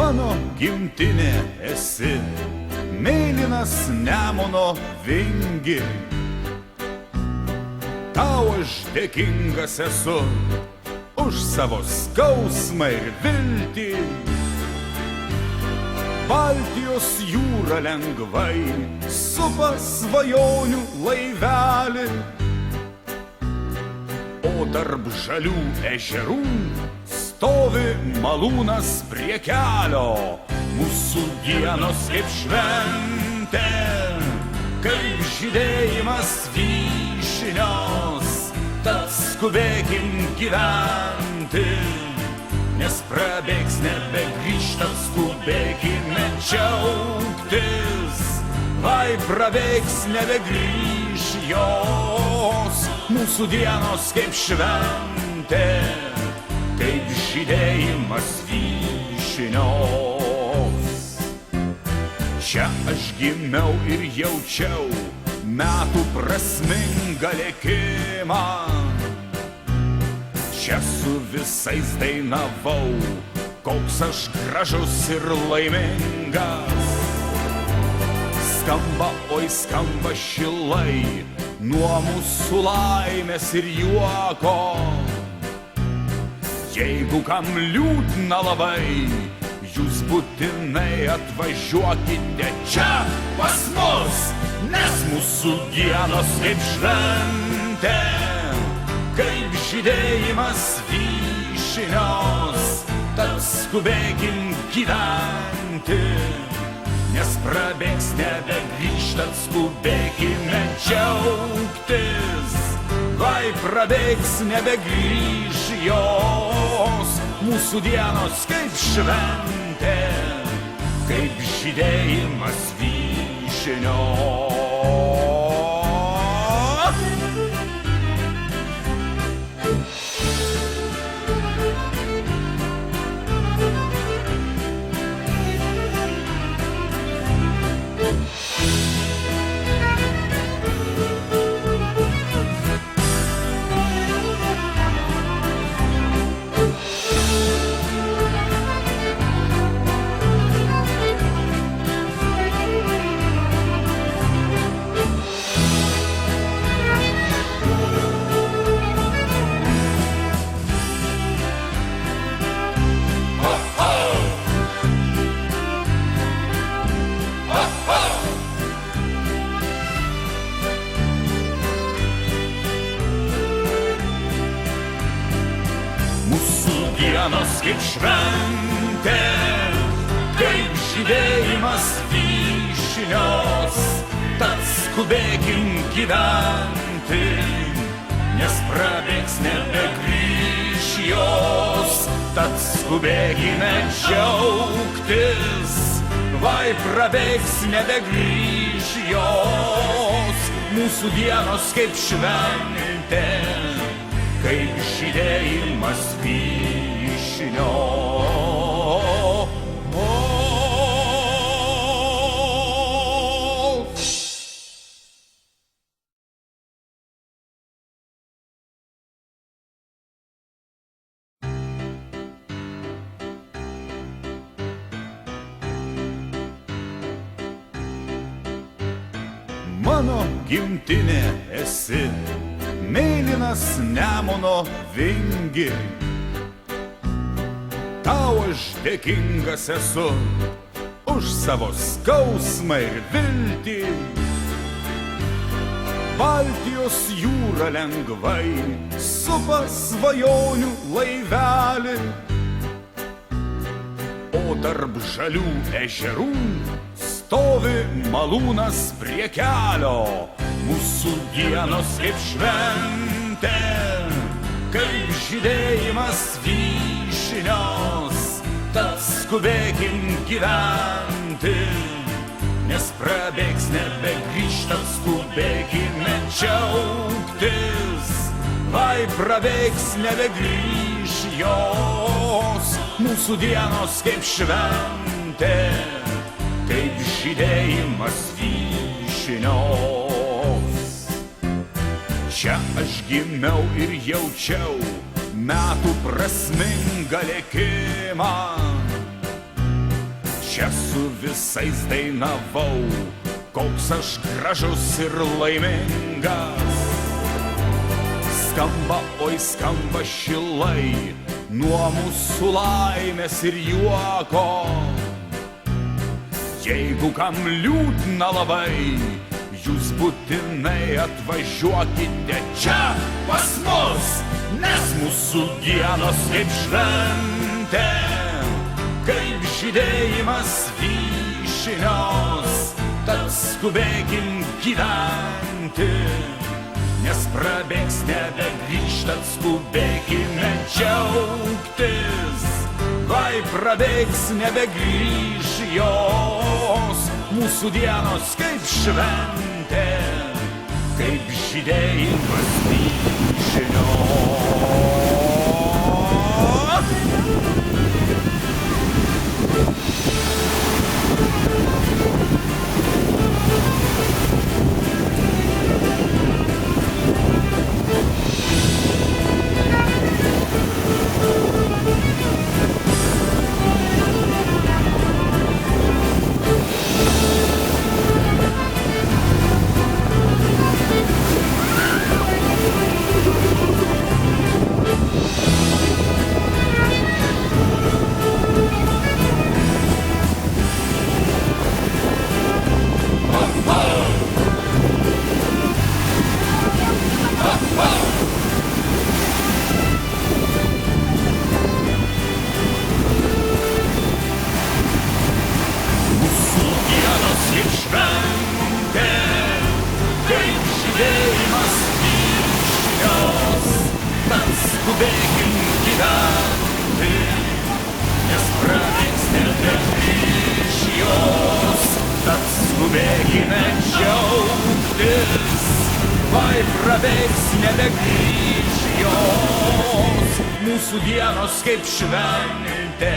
Mano gimtinė esi, mėlynas Nemuno vingi. Tau aš dėkingas esu už savo skausmą ir viltį. Baltijos jūra lengvai supa svajonių laivelį, o tarp žalių ežerų stovi malūnas prie kelio. Mūsų dienos kaip šventė, kaip žydėjimas vyšnios, tad skubėkim gyventi, nes prabėgs nebegrįžtant, skubėkime džiaugtis, vai prabėgs nebegrįž jos. Mūsų dienos kaip šventė, kaip žydėjimas vyšnios. Čia aš gimiau ir jaučiau metų prasmingą lėkimą. Čia su visais dainavau, koks aš gražus ir laimingas. Skamba, oi skamba šilai, nuo mūsų laimės ir juoko. Jeigu kam liūdna labai, jūs būtinai atvažiuokite čia pas mus, nes mūsų dienos kaip šventė, kaip žydėjimas vyšnios, tad skubėkim gyventi, nes prabėgs nebegrįžtant, skubėkime džiaugtis, vai prabėgs nebegrįž jos. Mūsų dienos kaip šventė, kaip žydėjimas vyšnios. Dienos kaip šventė, kaip žydėjimas vyšnios, tad skubėkim gyventi, nes prabėgs nebegrįž jos. Tad skubėkime džiaugtis, vai prabėgs nebegrįž jos. Mūsų dienos kaip šventė, kaip žydėjimas vyšnios. Mano gimtinė esi, mėlynas Nemuno vingi. Tau aš dėkingas esu už savo skausmą ir viltį. Baltijos jūra lengvai supa svajonių laivelį, o tarp žalių ežerų stovi malūnas prie kelio. Mūsų dienos kaip šventė, kaip žydėjimas vyšnios, tad skubėkim gyventi, nes prabėgs nebegrįžtant, skubėkime džiaugtis, vai prabėgs nebegrįž jos. Mūsų dienos kaip šventė, kaip žydėjimas vyšnios. Čia aš gimiau ir jaučiau metų prasmingą lėkimą. čia su visais dainavau, koks aš gražus ir laimingas. Skamba, oi skamba šilai, nuo mūsų laimės ir juoko. Jeigu kam liūdna labai, jūs būtinai atvažiuokite čia pas mus, nes mūsų dienos kaip šventė, kaip žydėjimas vyšnios, tad skubėkim gyventi, nes prabėgs nebegrįžt, tad skubėkime džiaugtis, vai prabėgs nebegrįž jos, mūsų dienos kaip šventė, kaip žydėjimas vyšnios. Skubėkim gyventi, nes prabėgs nebegrįž jos, tad skubėkime džiaugtis, vai prabėgs nebegrįž jos, mūsų dienos kaip šventė,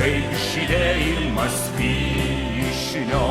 kaip žydėjimas vyšnios.